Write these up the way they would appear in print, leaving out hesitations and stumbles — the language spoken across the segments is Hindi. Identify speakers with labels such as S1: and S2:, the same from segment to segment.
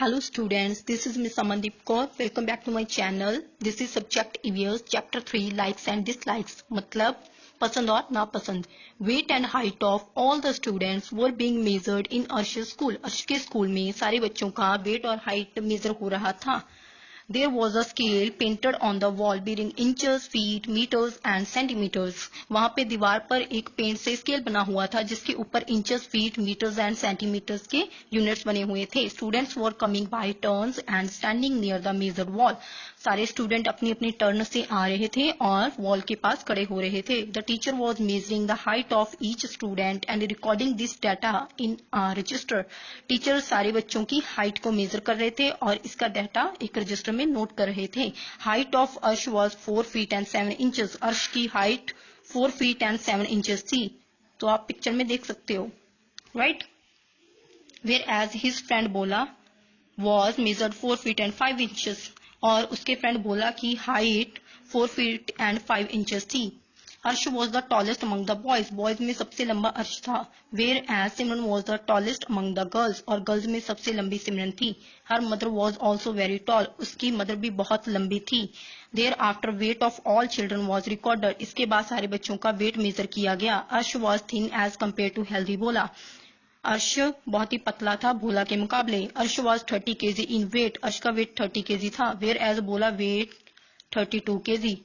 S1: Hello students, this is Miss Amandeep Kaur. Welcome back to my channel. This is subject EVS chapter 3 likes and dislikes. मतलब पसंद और नापसंद. Weight and height of all the students were being measured in Arsh's school. अर्श के स्कूल में सारे बच्चों का वेट और हाइट मेजर हो रहा था. There was a scale painted on the wall bearing inches, feet, meters and centimeters. वहाँ पे दीवार पर एक पेंट से स्केल बना हुआ था जिसके ऊपर inches, feet, metres and centimetres के यूनिट्स बने हुए थे. Students were coming by turns and standing near the measured wall. सारे स्टूडेंट अपनी अपनी टर्न से आ रहे थे और वॉल के पास खड़े हो रहे थे. The teacher was measuring the height of each student and recording this data in a register. Teacher सारे बच्चों की हाइट को मेजर कर रहे थे और इसका डाटा एक रजिस्टर में नोट कर रहे थे. हाइट ऑफ अर्श वॉज 4 feet and 7 inches. अर्श की हाइट 4 feet and 7 inches थी. तो आप पिक्चर में देख सकते हो, राइट. Whereas his friend बोला was measured 4 feet and 5 inches. और उसके फ्रेंड बोला कि हाइट 4 feet and 5 inches थी. Arsh was the tallest among the boys. Boys में सबसे लंबा अर्श था. Whereas Simran was the tallest among the girls. और गर्ल्स में सबसे लंबी सिमरन थी. Her mother was also very tall. उसकी मदर भी बहुत लंबी थी. Thereafter weight of all children was recorded. इसके बाद सारे बच्चों का वेट मेजर किया गया. Arsh was thin as compared to healthy Bola. Arsh बहुत ही पतला था भोला के मुकाबले. अर्श वॉज 30 kg इन वेट. अर्श का वेट 30 kg था. वेयर एज बोला वेट 32 kg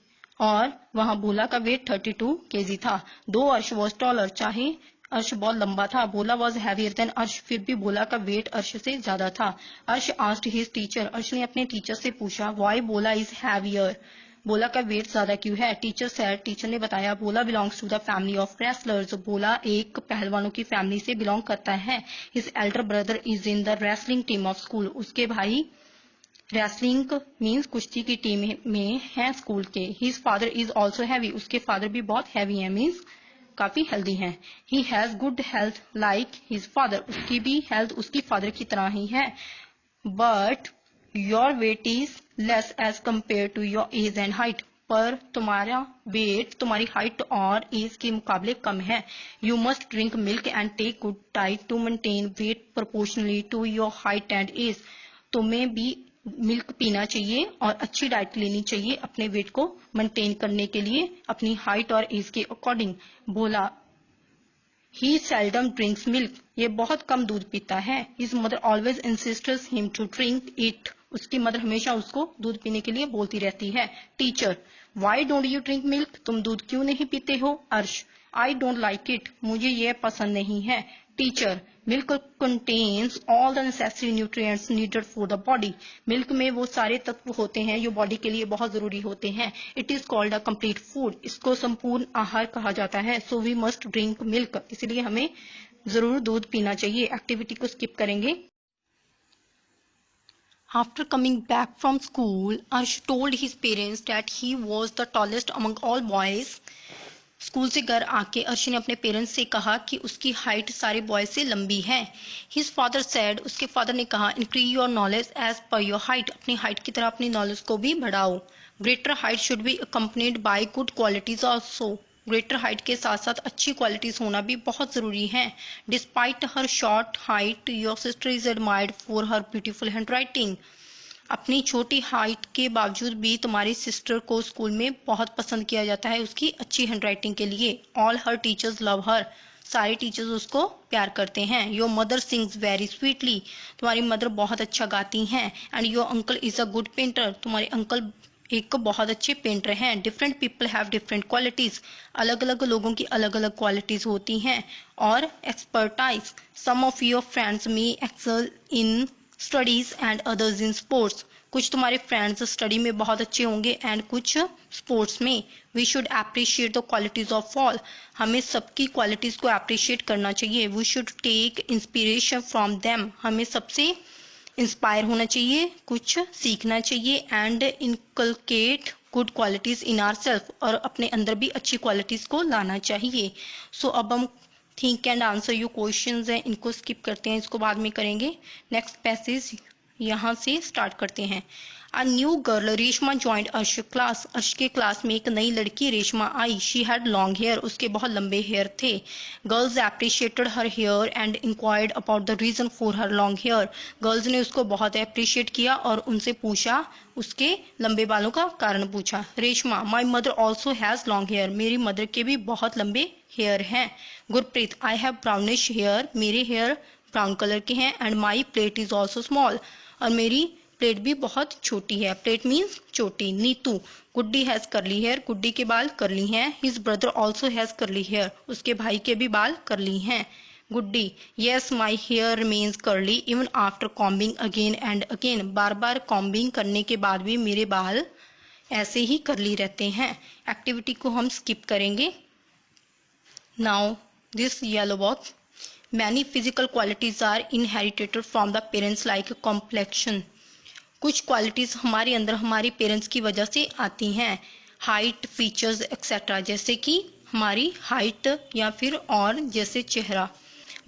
S1: और वहां भोला का वेट 32 kg था. दो अर्श वॉज टॉलर. चाहे अर्श बहुत लंबा था, भोला वॉज हैवियर देन अर्श. फिर भी भोला का वेट अर्श से ज्यादा था. अर्श आस्क्ड हिज टीचर. अर्श ने अपने टीचर से पूछा व्हाई बोला इज हैवियर. बोला का वेट ज्यादा क्यों है. Teacher said. टीचर ने बताया Bola belongs to the family of wrestlers. Bola एक पहलवानों की फैमिली से बिलोंग करता है. His elder brother is in the wrestling team of school. उसके भाई रेसलिंग मीन्स कुश्ती की टीम में है स्कूल के. His father is also heavy. उसके फादर भी बहुत हैवी है, मीन्स काफी हेल्दी हैं. He has good health like his father. उसकी भी हेल्थ उसकी फादर की तरह ही है. But your weight is less as compared to your age and height. पर तुम्हारा वेट तुम्हारी हाइट और एज के मुकाबले कम है. You must drink milk and take good diet to maintain weight proportionally to your height and age. तुम्हें भी मिल्क पीना चाहिए और अच्छी डाइट लेनी चाहिए अपने वेट को मेंटेन करने के लिए अपनी हाइट और एज के अकॉर्डिंग. बोला ही सेल्डम ड्रिंक्स मिल्क. ये बहुत कम दूध पीता है. His mother always insists him to drink it. उसकी मदर हमेशा उसको दूध पीने के लिए बोलती रहती है. Teacher why don't you drink milk. तुम दूध क्यों नहीं पीते हो. अर्श आई डोंट लाइक इट. मुझे ये पसंद नहीं है. Teacher milk contains all the necessary nutrients needed for the body. Milk में वो सारे तत्व होते हैं जो बॉडी के लिए बहुत जरूरी होते हैं. It is called a complete food. इसको संपूर्ण आहार कहा जाता है. So we must drink milk. इसलिए हमें जरूर दूध पीना चाहिए. एक्टिविटी को स्किप करेंगे. After coming back from school, Arsh told his parents that he was the tallest among all boys. School से घर आके अर्श ने अपने पेरेंट्स से कहा कि उसकी हाइट सारे बॉयज से लंबी है. His father said. उसके फादर ने कहा increase your knowledge as per your height. अपनी हाइट की तरह अपनी नॉलेज को भी बढ़ाओ. Greater height should be accompanied by good qualities also. Greater height के साथ साथ अच्छी क्वालिटीज होना भी बहुत जरूरी है. Despite her short height your sister is admired for her beautiful hand writing. अपनी छोटी हाइट के बावजूद भी तुम्हारी सिस्टर को स्कूल में बहुत पसंद किया जाता है उसकी अच्छी हैंड राइटिंग के लिए. ऑल हर टीचर्स लव हर. सारे टीचर्स उसको प्यार करते हैं. Your mother sings very sweetly. तुम्हारी मदर बहुत अच्छा गाती हैं. And your uncle is a good painter. तुम्हारे अंकल एक बहुत अच्छे पेंटर हैं. Different people have different qualities. अलग अलग लोगों की अलग अलग क्वालिटीज होती हैं. और expertise. Some of your friends may excel in studies and others in sports. कुछ तुम्हारे फ्रेंड्स स्टडी में बहुत अच्छे होंगे एंड कुछ स्पोर्ट्स में. We should appreciate the qualities of all. हमें सबकी क्वालिटीज को अप्रिशिएट करना चाहिए. We should take inspiration from them. हमें सबसे इंस्पायर होना चाहिए, कुछ सीखना चाहिए. And inculcate good qualities in our self. और अपने अंदर भी अच्छी क्वालिटीज को लाना चाहिए. सो अब हम think and answer your questions हैं, इनको स्किप करते हैं, इसको बाद में करेंगे. नेक्स्ट पैसेज यहाँ से स्टार्ट करते हैं. A new girl Reshma joined अर्श क्लास. अर्श के क्लास में एक नई लड़की रेशमा आई. She had long hair. उसके बहुत लंबे हेयर थे. Girls appreciated her hair and inquired about the reason for her long hair. Girls ने उसको बहुत अप्रिशिएट किया और उनसे पूछा, उसके लंबे बालों का कारण पूछा. Reshma, my mother also has long hair. मेरी मदर के भी बहुत लंबे हेयर हैं. Gurpreet, I have brownish hair. मेरे हेयर ब्राउन कलर के हैं. And my plate is also small. और मेरी प्लेट भी बहुत छोटी है. प्लेट मीन्स छोटी. Neetu, Guddi has curly hair. Guddi के बाल कर्ली हैं. His brother also has curly hair. उसके भाई के भी बाल कर्ली हैं. Guddi, yes my hair remains curly even after combing again and again. बार बार कॉम्बिंग करने के बाद भी मेरे बाल ऐसे ही कर्ली रहते हैं. एक्टिविटी को हम स्किप करेंगे. Now this yellow box. Many physical qualities are inherited from the parents like complexion. कुछ क्वालिटीज हमारे अंदर हमारे पेरेंट्स की वजह से आती हैं. हाइट, फीचर्स एक्सेट्रा, जैसे कि हमारी हाइट या फिर और जैसे चेहरा.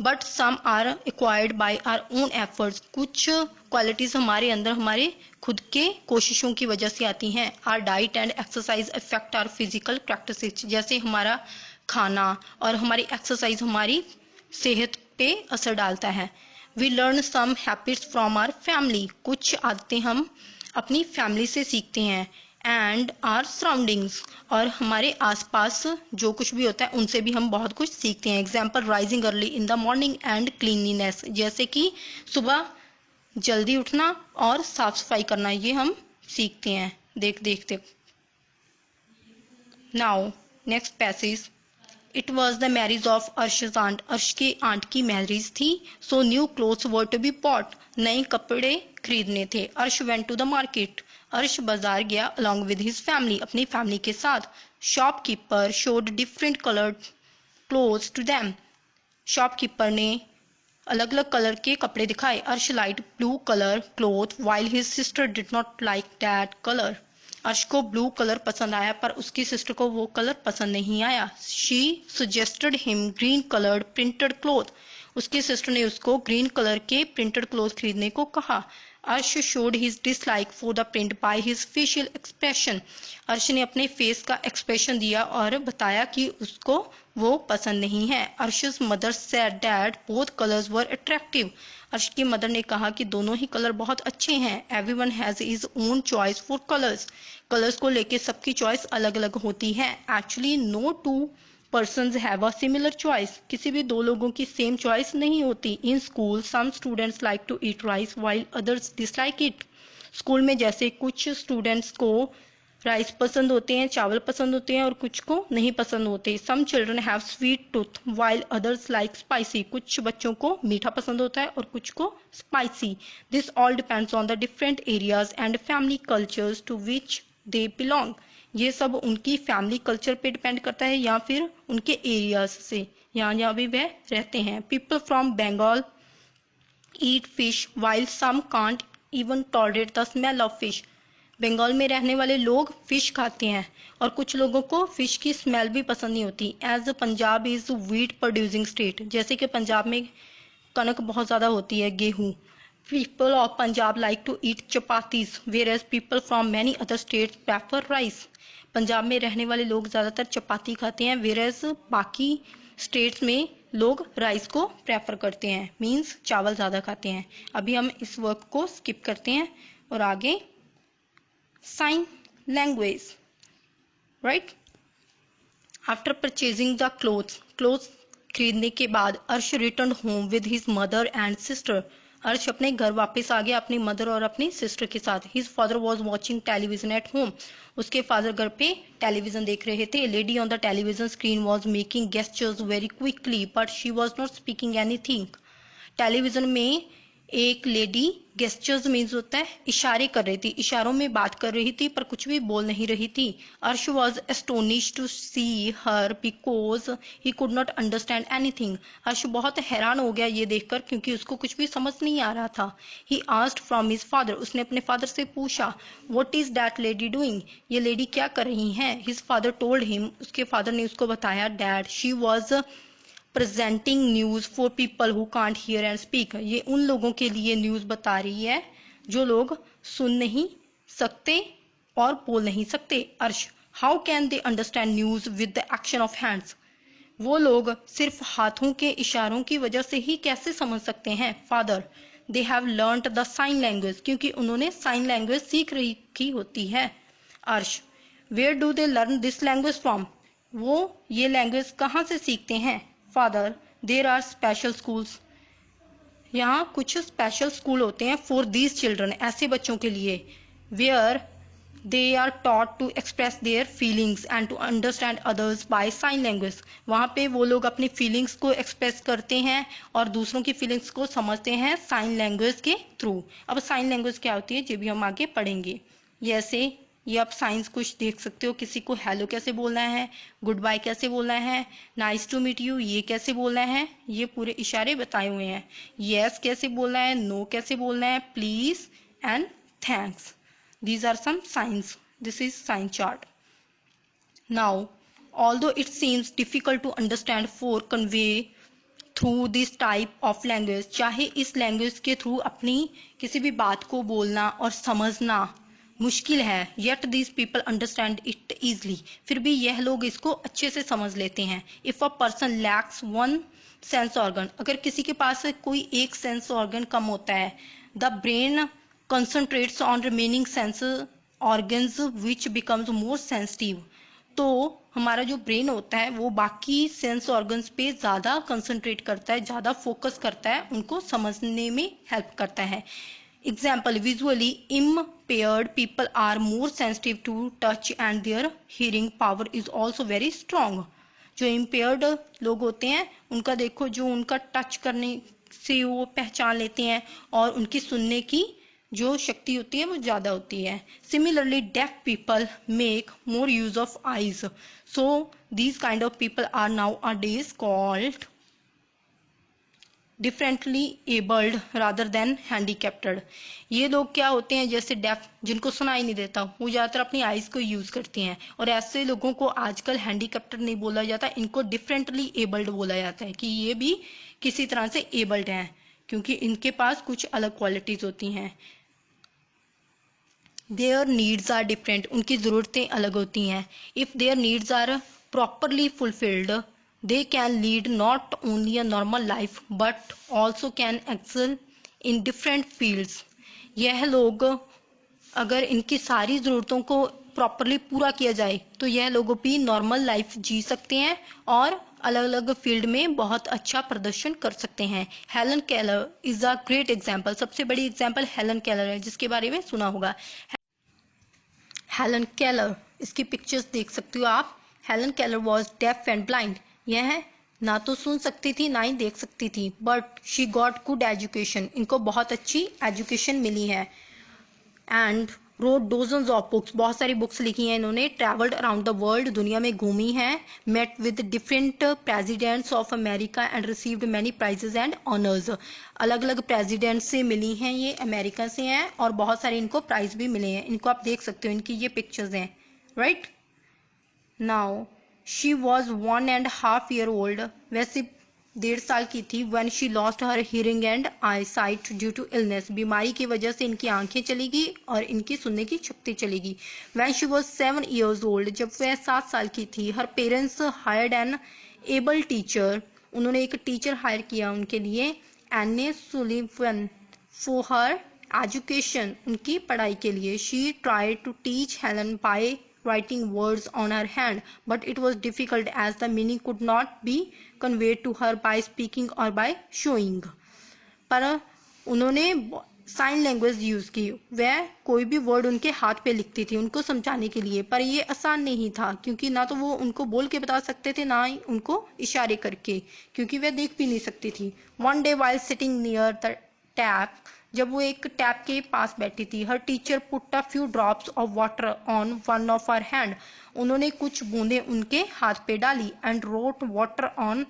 S1: But some are acquired by our own efforts. कुछ क्वालिटीज हमारे अंदर हमारे खुद के कोशिशों की वजह से आती हैं. Our diet and exercise affect our physical practices. जैसे हमारा खाना और हमारी एक्सरसाइज हमारी सेहत पे असर डालता है. We learn some habits from our family. कुछ आदतें हम अपनी फैमिली से सीखते हैं. एंड आर सराउंडिंग्स, और हमारे आसपास जो कुछ भी होता है उनसे भी हम बहुत कुछ सीखते हैं. Example, rising early in the morning and cleanliness. जैसे कि सुबह जल्दी उठना और साफ सफाई करना, ये हम सीखते हैं देखते. Now next passage. It was the marriage of Arsh's aunt. Arsh की आंट की मैरिज थी. So new clothes were to be bought. नए कपड़े खरीदने थे. अर्श went to the market. Arsh बाजार गया अलॉन्ग विद हिज फैमिली, अपनी फैमिली के साथ. Shopkeeper showed different coloured clothes to them. Shopkeeper ने अलग अलग कलर के कपड़े दिखाए. Arsh light blue colour cloth while his sister did not like that colour. Arsh को ब्लू कलर पसंद आया पर उसकी सिस्टर को वो कलर पसंद नहीं आया. She suggested him green coloured printed cloth. उसकी सिस्टर ने उसको ग्रीन कलर के प्रिंटेड क्लोथ खरीदने को कहा. अर्श showed his dislike for the print by his facial expression. अर्श ने अपने फेस का एक्सप्रेशन दिया और बताया कि उसको वो पसंद नहीं है. Arsh's mother said that both colours were attractive. Arsh की मदर ने कहा कि दोनों ही कलर बहुत अच्छे हैं. Everyone has his own choice for colours. Colours को लेके सबकी चॉइस अलग अलग होती है. Actually no two persons have a similar choice. किसी भी दो लोगों की सेम चॉइस नहीं होती. In school some students like to eat rice while others dislike it. School में जैसे कुछ स्टूडेंट्स को राइस पसंद होते हैं, चावल पसंद होते हैं और कुछ को नहीं पसंद होते. Some children have sweet tooth while others like spicy. कुछ बच्चों को मीठा पसंद होता है और कुछ को spicy. This all depends on the different areas and family cultures to which they belong. ये सब उनकी फैमिली कल्चर पे डिपेंड करता है या फिर उनके एरियाज से, यहाँ भी वह रहते हैं. People from Bengal eat fish while some can't even tolerate the smell of fish. Bengal में रहने वाले लोग फिश खाते हैं और कुछ लोगों को फिश की स्मेल भी पसंद नहीं होती. As Punjab is wheat producing state. जैसे कि पंजाब में कनक बहुत ज़्यादा होती है, गेहूँ. People of Punjab like to eat chapatis, whereas people from many other states prefer rice. Punjab में रहने वाले लोग ज़्यादातर चपाती खाते हैं, whereas बाकी स्टेट्स में लोग राइस को प्रेफर करते हैं, मीन्स चावल ज़्यादा खाते हैं. अभी हम इस वर्क को स्किप करते हैं और आगे sign language. Right. After purchasing the clothes खरीदने के बाद Arsh return home with his mother and sister. Arsh अपने घर वापस आ गया अपनी मदर और अपनी सिस्टर के साथ. His father was watching television at home. उसके फादर घर पे टेलीविजन देख रहे थे. Lady on the television screen was making gestures very quickly but she was not speaking anything. Television में एक लेडी, गेस्चर्स मीन्स होता है इशारे कर रही थी, इशारों में बात कर रही थी पर कुछ भी बोल नहीं रही थी. Arsh was astonished to see her because he could not understand anything. Arsh बहुत हैरान हो गया ये देखकर क्योंकि उसको कुछ भी समझ नहीं आ रहा था. He asked from his father. उसने अपने फादर से पूछा, what is that lady doing. ये लेडी क्या कर रही हैं. His father told him. उसके फादर ने उसको बताया, dad she was presenting news for people who can't hear and speak. ये उन लोगों के लिए न्यूज बता रही है जो लोग सुन नहीं सकते और बोल नहीं सकते। अर्श, how can they understand news with the action of hands? वो लोग सिर्फ हाथों के इशारों की वजह से ही कैसे समझ सकते हैं? Father, they have learned the sign language, क्योंकि उन्होंने साइन लैंग्वेज सीख रखी होती है। Arsh, where do they learn this language from? वो ये लैंग्वेज कहाँ से सीखते हैं? Father, there are special schools, यहाँ कुछ स्पेशल स्कूल होते हैं फॉर दीज चिल्ड्रन, ऐसे बच्चों के लिए, where they are taught to express their feelings and to understand others by sign language. वहाँ पे वो लोग अपनी फीलिंग्स को एक्सप्रेस करते हैं और दूसरों की फीलिंग्स को समझते हैं साइन लैंग्वेज के थ्रू। अब साइन लैंग्वेज क्या होती है ये भी हम आगे पढ़ेंगे। जैसे ये आप साइंस कुछ देख सकते हो, किसी को हेलो कैसे बोलना है, गुड बाय कैसे बोलना है, नाइस टू मीट यू ये कैसे बोलना है, ये पूरे इशारे बताए हुए हैं। यस कैसे बोलना है, नो कैसे बोलना है, please and thanks. These are some signs. This is sign chart. Now, although it seems difficult to understand for convey through this type of language, चाहे इस लैंग्वेज के थ्रू अपनी किसी भी बात को बोलना और समझना मुश्किल है, yet these people understand it easily, फिर भी यह लोग इसको अच्छे से समझ लेते हैं। If a person lacks one sense organ, अगर किसी के पास कोई एक सेंस ऑर्गन कम होता है, the brain concentrates on remaining sense organs which becomes more sensitive, तो हमारा जो ब्रेन होता है वो बाकी सेंस ऑर्गन्स पे ज़्यादा कंसंट्रेट करता है, ज़्यादा फोकस करता है, उनको समझने में हेल्प करता है। Example, visually impaired people are more sensitive to touch and their hearing power is also very strong. जो इम्पेयर्ड लोग होते हैं उनका देखो, जो उनका टच करने से वो पहचान लेते हैं और उनकी सुनने की जो शक्ति होती है वो ज़्यादा होती है। Similarly deaf people make more use of eyes, so these kind of people are nowadays called differently abled rather than handicapped. ये लोग क्या होते हैं, जैसे डेफ जिनको सुनाई नहीं देता, वो ज़्यादातर अपनी आइज को यूज करते हैं, और ऐसे लोगों को आजकल हैंडीकैप्टेड नहीं बोला जाता, इनको डिफरेंटली एबल्ड बोला जाता है कि ये भी किसी तरह से एबल्ड हैं, क्योंकि इनके पास कुछ अलग क्वालिटीज होती हैं। देयर नीड्स आर डिफरेंट, उनकी ज़रूरतें अलग होती हैं। If their needs are properly fulfilled, they can lead not only a normal life but also can excel in different fields. यह लोग, अगर इनकी सारी ज़रूरतों को प्रॉपरली पूरा किया जाए तो यह लोग भी नॉर्मल लाइफ जी सकते हैं और अलग अलग फील्ड में बहुत अच्छा प्रदर्शन कर सकते हैं। Helen Keller is a great example, सबसे बड़ी एग्जाम्पल हेलन केलर है, जिसके बारे में सुना होगा। हेलन केलर, इसकी पिक्चर्स देख सकते हो आप। Helen Keller was deaf and blind, यह ना तो सुन सकती थी ना ही देख सकती थी, but she got good education, इनको बहुत अच्छी एजुकेशन मिली है। And road dozens of books, बहुत सारी बुक्स लिखी हैं इन्होंने। ट्रैवल्ड अराउंड द वर्ल्ड, दुनिया में घूमी है। Met with different presidents of America and received many prizes and honours, अलग अलग प्रेसिडेंट से मिली हैं, ये अमेरिका से हैं और बहुत सारे इनको प्राइज भी मिले हैं। इनको आप देख सकते हो, इनकी ये पिक्चर्स हैं, right. Now she was 1.5 year old, वैसे 1.5 साल की थी, when she lost her hearing and eyesight due to illness, बीमारी की वजह से इनकी आंखें चली गई और इनकी सुनने की शक्ति चली गई। when she was 7 years old, जब वह 7 साल की थी, her parents hired an able teacher, उन्होंने एक टीचर हायर किया उनके लिए, एने सुलिवन, for her education, उनकी पढ़ाई के लिए। she tried to teach Helen by writing words on her hand, but it was difficult as the meaning could not be conveyed to her by speaking or by showing, पर उन्होंने साइन लैंग्वेज यूज की, वह कोई भी वर्ड उनके हाथ पे लिखती थी उनको समझाने के लिए, पर ये आसान नहीं था क्योंकि ना तो वो उनको बोल के बता सकते थे ना ही उनको इशारे करके, क्योंकि वह देख भी नहीं सकती थी। One day while sitting near the tap, जब वो एक टैप के पास बैठी थी, हर teacher put a few drops of water on one of her hand, उन्होंने कुछ बूंदे उनके हाथ पे डाली, and wrote water on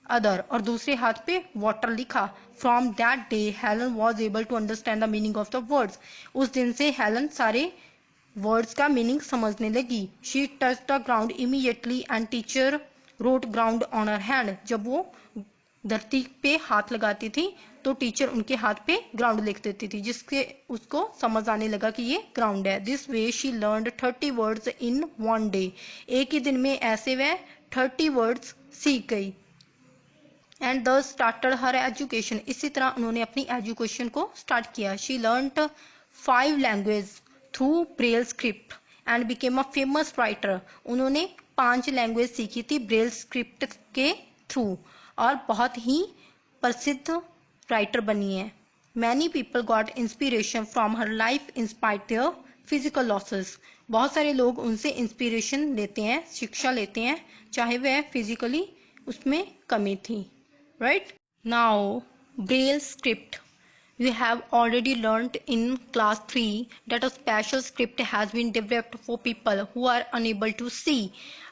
S1: other, और दूसरे हाथ पे वाटर लिखा। From that day Helen was able to understand the meaning of the words, उस दिन से हेलन सारे वर्ड्स का मीनिंग समझने लगी। She touch the ground immediately and teacher wrote ground on her hand, जब वो धरती पे हाथ लगाती थी तो टीचर उनके हाथ पे ग्राउंड लिख देती थी, जिसके उसको समझ आने लगा कि ये ग्राउंड है। This way she learned 30 words in 1 day. एक ही दिन में ऐसे वह 30 वर्ड्स सीख गई। And the started her education, इसी तरह उन्होंने अपनी एजुकेशन को स्टार्ट किया। She learned 5 language through Braille script and became a famous writer. उन्होंने 5 लैंग्वेज सीखी थी ब्रेल स्क्रिप्ट के थ्रू और बहुत ही प्रसिद्ध राइटर बनी है। Many people got inspiration from her life in spite their physical losses. बहुत सारे लोग उनसे इंस्पिरेशन लेते हैं, शिक्षा लेते हैं, चाहे वह फिजिकली उसमें कमी थी। Right? Now, Braille script. We have already learnt in class 3 that a special script has been developed for people who are unable to see.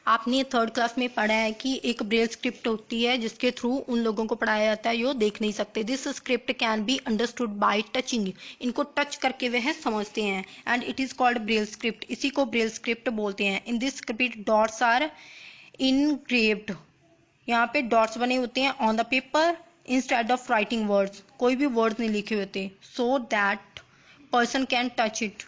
S1: आपने थर्ड क्लास में पढ़ा है कि एक ब्रेल स्क्रिप्ट होती है जिसके थ्रू उन लोगों को पढ़ाया जाता है जो देख नहीं सकते। This script can be understood by touching. इनको टच करके वह समझते हैं and it is called braille script. इसी को ब्रेल स्क्रिप्ट बोलते हैं। In this script dots are engraved. यहाँ पे डॉट्स बने होते हैं on the paper instead of writing words. कोई भी वर्ड्स नहीं लिखे होते, so that person can touch it,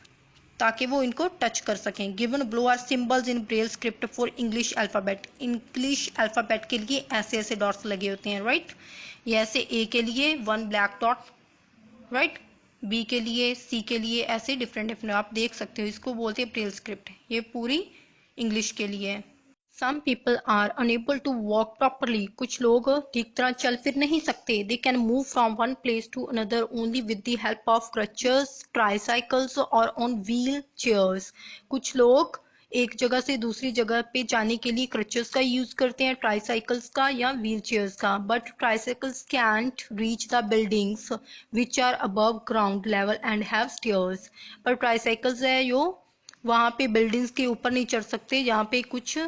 S1: ताकि वो इनको टच कर सकें। Given below are symbols in Braille script for English alphabet. English alphabet के लिए ऐसे ऐसे डॉट्स लगे होते हैं, राइट। ऐसे ए के लिए 1 ब्लैक डॉट, राइट, बी के लिए, सी के लिए, ऐसे डिफरेंट डिफरेंट आप देख सकते हो। इसको बोलते हैं ब्रेल स्क्रिप्ट। ये पूरी इंग्लिश के लिए है। Some people are unable to walk properly. कुछ लोग ठीक तरह चल फिर नहीं सकते। They can move from one place to another only with the help of crutches, tricycles or on wheelchairs. कुछ लोग एक जगह से दूसरी जगह पे जाने के लिए क्रचेस का यूज करते हैं, ट्राईसाइकिल्स का या व्हील चेयर्स का। But tricycles can't reach the buildings which are above ground level and have stairs. पर ट्राईसाइकिल्स है जो वहाँ पे बिल्डिंग्स के ऊपर नहीं चढ़ सकते जहाँ पे कुछ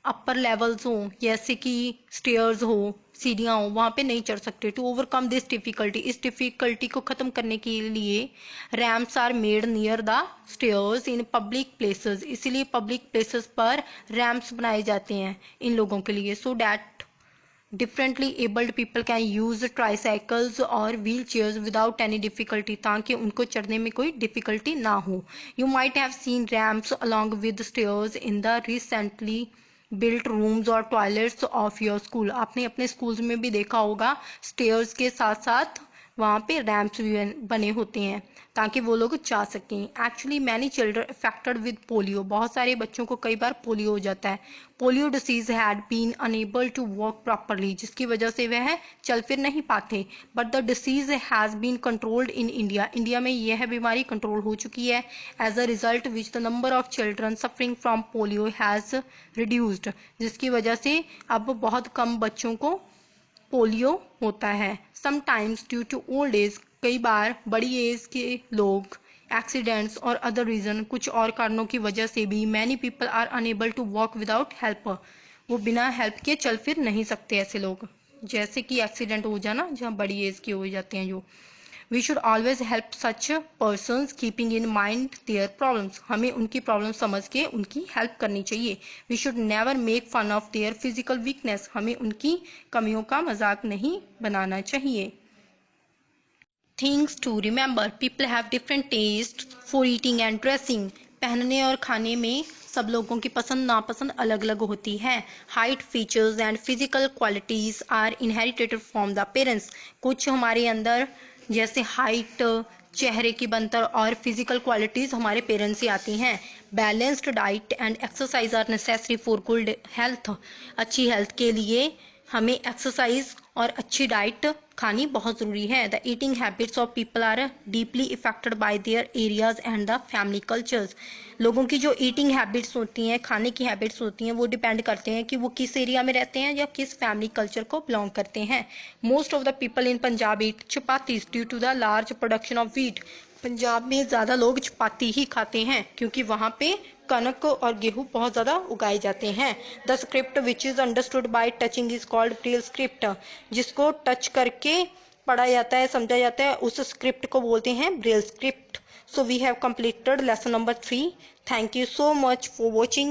S1: अपर लेवल्स हो, जैसे कि स्टेयर्स हो, सीढ़ियाँ हो, वहाँ पे नहीं चढ़ सकते। टू ओवरकम दिस डिफिकल्टी, इस डिफिकल्टी को खत्म करने के लिए ramps are made near the stairs in public places. इसीलिए पब्लिक प्लेसेस पर रैम्प्स बनाए जाते हैं इन लोगों के लिए, so that differently abled people can use tricycles और wheelchairs without any difficulty, ताकि उनको चढ़ने में कोई डिफिकल्टी ना हो। You might have seen ramps along with stairs in the recently built rooms और टॉयलेट्स ऑफ योर स्कूल। आपने अपने स्कूल्स में भी देखा होगा स्टेयर्स के साथ साथ वहाँ पे रैम्प्स भी बने होते हैं ताकि वो लोग जा सकें। Actually many children affected with polio. बहुत सारे बच्चों को कई बार पोलियो हो जाता है। Polio disease had been unable to walk properly, जिसकी वजह से वह चल फिर नहीं पाते। But the disease has been controlled in India. India में यह बीमारी कंट्रोल हो चुकी है। As a result which the number of children suffering from polio has reduced, जिसकी वजह से अब बहुत कम बच्चों को पोलियो होता है। Sometimes due to old age, कई बार बड़ी एज के लोग, एक्सीडेंट्स और अदर रीजन, कुछ और कारणों की वजह से भी many people are unable to walk without help. वो बिना हेल्प के चल फिर नहीं सकते ऐसे लोग, जैसे कि एक्सीडेंट हो जाना, जहाँ बड़ी एज के हो जाते हैं जो। We should always help such persons keeping in mind their problems. हमें उनकी प्रॉब्लम समझ के उनकी हेल्प करनी चाहिए। We should never make fun of their physical weakness. हमें उनकी कमियों का मजाक नहीं बनाना चाहिए। Things to remember, people have different taste for eating and dressing. पहनने और खाने में सब लोगों की पसंद नापसंद अलग अलग होती है। Height, features and physical qualities are inherited from the parents. कुछ हमारे अंदर जैसे हाइट, चेहरे की बनतर और फिजिकल क्वालिटीज हमारे पेरेंट्स से आती हैं। Balanced diet and exercise are necessary for good health. अच्छी हेल्थ के लिए हमें एक्सरसाइज और अच्छी डाइट खानी बहुत ज़रूरी है। The eating habits of people are deeply affected by their areas and the family cultures. लोगों की जो ईटिंग हैबिट्स होती हैं, खाने की हैबिट्स होती हैं, वो डिपेंड करते हैं कि वो किस एरिया में रहते हैं या किस फैमिली कल्चर को बिलोंग करते हैं। Most of the people in Punjab eat chapatis due to the large production of wheat. Punjab में ज़्यादा लोग चपाती ही खाते हैं क्योंकि वहाँ पे कनक और गेहूं बहुत ज़्यादा उगाए जाते हैं। The script which is understood by touching is called braille script. जिसको टच करके पढ़ा जाता है, समझा जाता है, उस स्क्रिप्ट को बोलते हैं Braille script. So we have completed lesson number 3. Thank you so much for watching.